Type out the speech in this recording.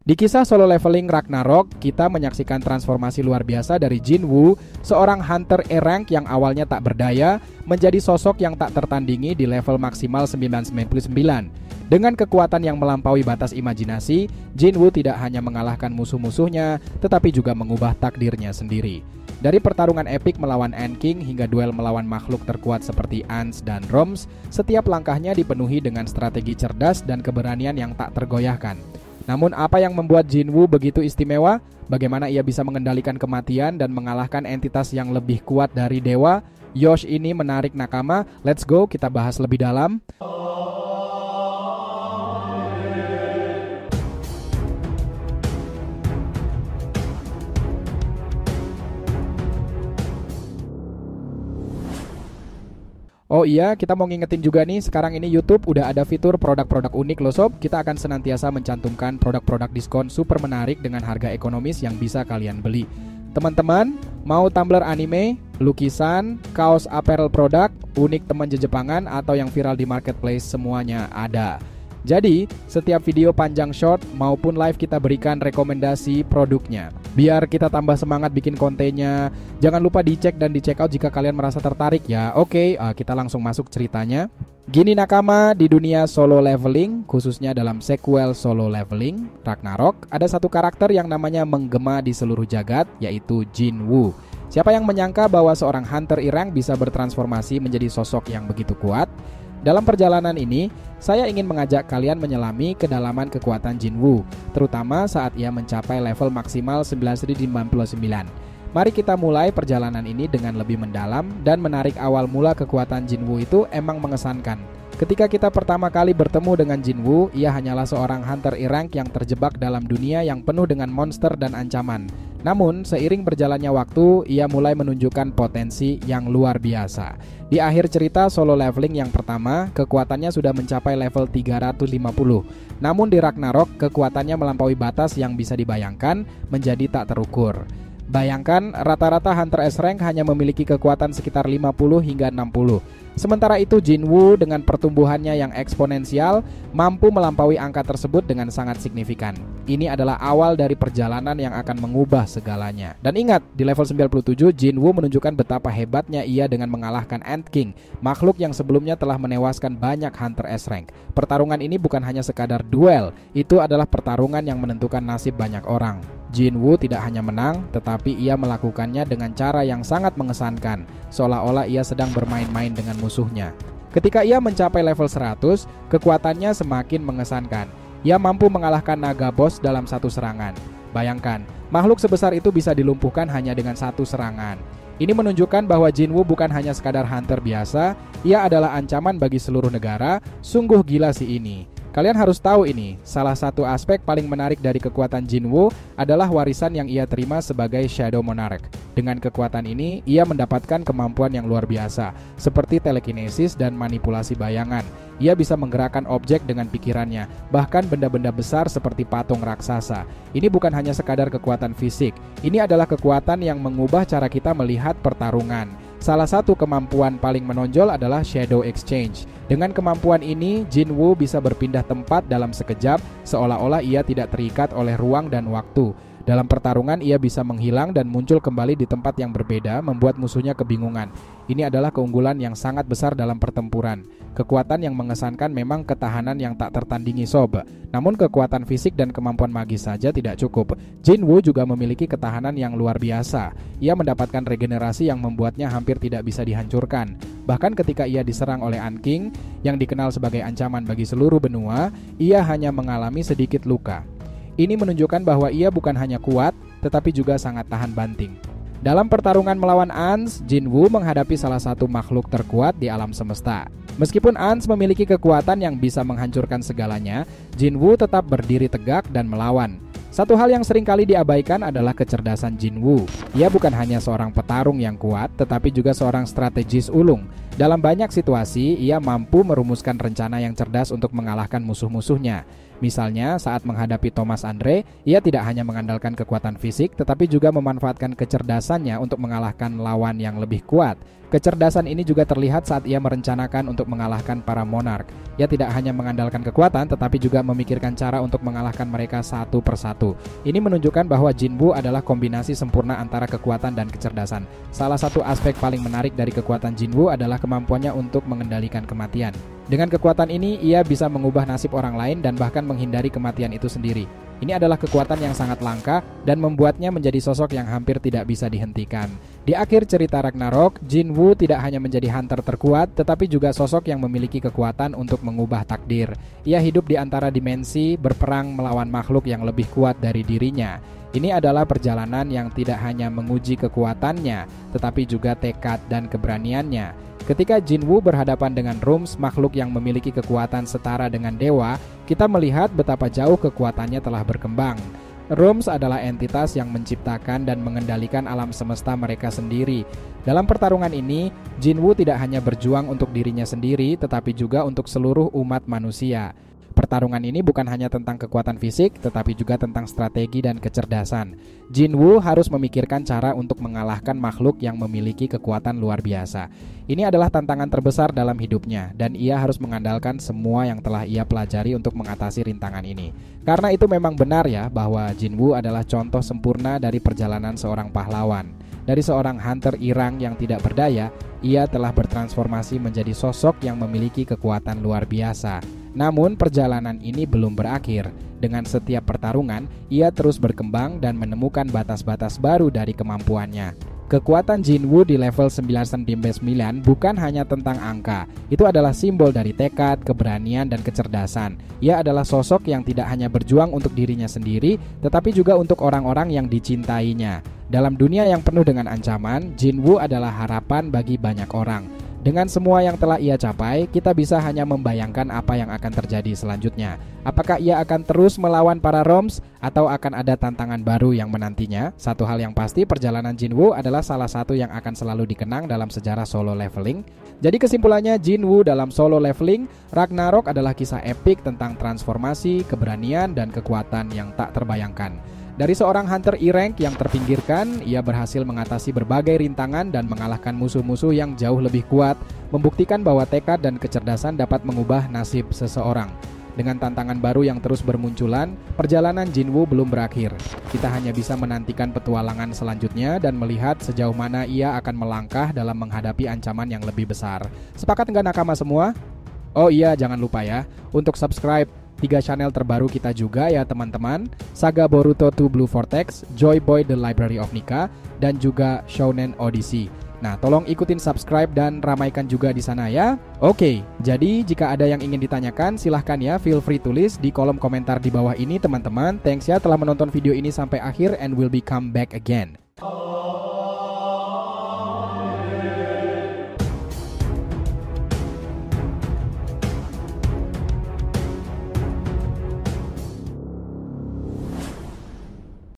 Di kisah solo leveling Ragnarok, kita menyaksikan transformasi luar biasa dari Jinwoo, seorang hunter E-rank yang awalnya tak berdaya, menjadi sosok yang tak tertandingi di level maksimal 999. Dengan kekuatan yang melampaui batas imajinasi, Jinwoo tidak hanya mengalahkan musuh-musuhnya, tetapi juga mengubah takdirnya sendiri. Dari pertarungan epik melawan Ant King hingga duel melawan makhluk terkuat seperti Ants dan Roms, setiap langkahnya dipenuhi dengan strategi cerdas dan keberanian yang tak tergoyahkan. Namun apa yang membuat Jinwoo begitu istimewa? Bagaimana ia bisa mengendalikan kematian dan mengalahkan entitas yang lebih kuat dari dewa? Yosh ini menarik nakama. Let's go, kita bahas lebih dalam. Oh iya, kita mau ngingetin juga nih, sekarang ini YouTube udah ada fitur produk-produk unik loh sob. Kita akan senantiasa mencantumkan produk-produk diskon super menarik dengan harga ekonomis yang bisa kalian beli. Teman-teman, mau tumbler anime, lukisan, kaos apparel produk, unik teman Jejepangan, atau yang viral di marketplace, semuanya ada. Jadi, setiap video panjang short maupun live kita berikan rekomendasi produknya. Biar kita tambah semangat bikin kontennya. Jangan lupa dicek dan dicek out jika kalian merasa tertarik ya. Oke, kita langsung masuk ceritanya. Gini nakama, di dunia solo leveling, khususnya dalam sequel solo leveling Ragnarok, ada satu karakter yang namanya menggema di seluruh jagat, yaitu Jinwoo. Siapa yang menyangka bahwa seorang hunter E-rank bisa bertransformasi menjadi sosok yang begitu kuat? Dalam perjalanan ini, saya ingin mengajak kalian menyelami kedalaman kekuatan Jinwoo, terutama saat ia mencapai level maksimal 999. Mari kita mulai perjalanan ini dengan lebih mendalam, dan menarik awal mula kekuatan Jinwoo itu emang mengesankan. Ketika kita pertama kali bertemu dengan Jinwoo, ia hanyalah seorang hunter E-rank yang terjebak dalam dunia yang penuh dengan monster dan ancaman. Namun, seiring berjalannya waktu, ia mulai menunjukkan potensi yang luar biasa. Di akhir cerita solo leveling yang pertama, kekuatannya sudah mencapai level 350. Namun di Ragnarok, kekuatannya melampaui batas yang bisa dibayangkan, menjadi tak terukur. Bayangkan, rata-rata hunter S-rank hanya memiliki kekuatan sekitar 50 hingga 60. Sementara itu Jinwoo dengan pertumbuhannya yang eksponensial mampu melampaui angka tersebut dengan sangat signifikan. Ini adalah awal dari perjalanan yang akan mengubah segalanya. Dan ingat, di level 97 Jinwoo menunjukkan betapa hebatnya ia dengan mengalahkan Ant King, makhluk yang sebelumnya telah menewaskan banyak hunter S-rank. Pertarungan ini bukan hanya sekadar duel, itu adalah pertarungan yang menentukan nasib banyak orang. Jinwoo tidak hanya menang, tetapi ia melakukannya dengan cara yang sangat mengesankan, seolah-olah ia sedang bermain-main dengan musuhnya. Ketika ia mencapai level 100, kekuatannya semakin mengesankan. Ia mampu mengalahkan naga boss dalam satu serangan. Bayangkan, makhluk sebesar itu bisa dilumpuhkan hanya dengan satu serangan. Ini menunjukkan bahwa Jinwoo bukan hanya sekadar hunter biasa, ia adalah ancaman bagi seluruh negara. Sungguh gila si ini. Kalian harus tahu ini, salah satu aspek paling menarik dari kekuatan Jinwoo adalah warisan yang ia terima sebagai Shadow Monarch. Dengan kekuatan ini, ia mendapatkan kemampuan yang luar biasa, seperti telekinesis dan manipulasi bayangan. Ia bisa menggerakkan objek dengan pikirannya, bahkan benda-benda besar seperti patung raksasa. Ini bukan hanya sekadar kekuatan fisik, ini adalah kekuatan yang mengubah cara kita melihat pertarungan. Salah satu kemampuan paling menonjol adalah Shadow Exchange. Dengan kemampuan ini, Jinwoo bisa berpindah tempat dalam sekejap, seolah-olah ia tidak terikat oleh ruang dan waktu. Dalam pertarungan, ia bisa menghilang dan muncul kembali di tempat yang berbeda, membuat musuhnya kebingungan. Ini adalah keunggulan yang sangat besar dalam pertempuran. Kekuatan yang mengesankan memang ketahanan yang tak tertandingi sob. Namun kekuatan fisik dan kemampuan magis saja tidak cukup. Jinwoo juga memiliki ketahanan yang luar biasa. Ia mendapatkan regenerasi yang membuatnya hampir tidak bisa dihancurkan. Bahkan ketika ia diserang oleh Ant King, yang dikenal sebagai ancaman bagi seluruh benua, ia hanya mengalami sedikit luka. Ini menunjukkan bahwa ia bukan hanya kuat, tetapi juga sangat tahan banting. Dalam pertarungan melawan Ants, Jinwoo menghadapi salah satu makhluk terkuat di alam semesta. Meskipun Ants memiliki kekuatan yang bisa menghancurkan segalanya, Jinwoo tetap berdiri tegak dan melawan. Satu hal yang sering kali diabaikan adalah kecerdasan Jinwoo. Ia bukan hanya seorang petarung yang kuat, tetapi juga seorang strategis ulung. Dalam banyak situasi, ia mampu merumuskan rencana yang cerdas untuk mengalahkan musuh-musuhnya. Misalnya, saat menghadapi Thomas Andre, ia tidak hanya mengandalkan kekuatan fisik, tetapi juga memanfaatkan kecerdasannya untuk mengalahkan lawan yang lebih kuat. Kecerdasan ini juga terlihat saat ia merencanakan untuk mengalahkan para monark. Ia tidak hanya mengandalkan kekuatan, tetapi juga memikirkan cara untuk mengalahkan mereka satu persatu. Ini menunjukkan bahwa Jinwoo adalah kombinasi sempurna antara kekuatan dan kecerdasan. Salah satu aspek paling menarik dari kekuatan Jinwoo adalah kemampuannya untuk mengendalikan kematian. Dengan kekuatan ini, ia bisa mengubah nasib orang lain dan bahkan menghindari kematian itu sendiri. Ini adalah kekuatan yang sangat langka dan membuatnya menjadi sosok yang hampir tidak bisa dihentikan. Di akhir cerita Ragnarok, Jinwoo tidak hanya menjadi hunter terkuat, tetapi juga sosok yang memiliki kekuatan untuk mengubah takdir. Ia hidup di antara dimensi, berperang melawan makhluk yang lebih kuat dari dirinya. Ini adalah perjalanan yang tidak hanya menguji kekuatannya, tetapi juga tekad dan keberaniannya. Ketika Jinwoo berhadapan dengan Rums, makhluk yang memiliki kekuatan setara dengan dewa, kita melihat betapa jauh kekuatannya telah berkembang. Rums adalah entitas yang menciptakan dan mengendalikan alam semesta mereka sendiri. Dalam pertarungan ini, Jinwoo tidak hanya berjuang untuk dirinya sendiri, tetapi juga untuk seluruh umat manusia. Pertarungan ini bukan hanya tentang kekuatan fisik, tetapi juga tentang strategi dan kecerdasan. Jinwoo harus memikirkan cara untuk mengalahkan makhluk yang memiliki kekuatan luar biasa. Ini adalah tantangan terbesar dalam hidupnya, dan ia harus mengandalkan semua yang telah ia pelajari untuk mengatasi rintangan ini. Karena itu memang benar ya, bahwa Jinwoo adalah contoh sempurna dari perjalanan seorang pahlawan. Dari seorang hunter Irang yang tidak berdaya, ia telah bertransformasi menjadi sosok yang memiliki kekuatan luar biasa. Namun perjalanan ini belum berakhir. Dengan setiap pertarungan, ia terus berkembang dan menemukan batas-batas baru dari kemampuannya. Kekuatan Jinwoo di level 9/9 bukan hanya tentang angka. Itu adalah simbol dari tekad, keberanian, dan kecerdasan. Ia adalah sosok yang tidak hanya berjuang untuk dirinya sendiri, tetapi juga untuk orang-orang yang dicintainya. Dalam dunia yang penuh dengan ancaman, Jinwoo adalah harapan bagi banyak orang. Dengan semua yang telah ia capai, kita bisa hanya membayangkan apa yang akan terjadi selanjutnya. Apakah ia akan terus melawan para Roms atau akan ada tantangan baru yang menantinya? Satu hal yang pasti, perjalanan Jinwoo adalah salah satu yang akan selalu dikenang dalam sejarah solo leveling. Jadi kesimpulannya, Jinwoo dalam solo leveling Ragnarok adalah kisah epik tentang transformasi, keberanian, dan kekuatan yang tak terbayangkan. Dari seorang hunter E-rank yang terpinggirkan, ia berhasil mengatasi berbagai rintangan dan mengalahkan musuh-musuh yang jauh lebih kuat, membuktikan bahwa tekad dan kecerdasan dapat mengubah nasib seseorang. Dengan tantangan baru yang terus bermunculan, perjalanan Jinwoo belum berakhir. Kita hanya bisa menantikan petualangan selanjutnya dan melihat sejauh mana ia akan melangkah dalam menghadapi ancaman yang lebih besar. Sepakat nggak nakama semua? Oh iya, jangan lupa ya, untuk subscribe 3 channel terbaru kita juga ya teman-teman, Saga Boruto 2 Blue Vortex, Joy Boy The Library of Nika, dan juga Shounen Odyssey. Nah, tolong ikutin subscribe dan ramaikan juga di sana ya. Oke, jadi jika ada yang ingin ditanyakan, silahkan ya, feel free tulis di kolom komentar di bawah ini teman-teman. Thanks ya telah menonton video ini sampai akhir, and we'll be come back again.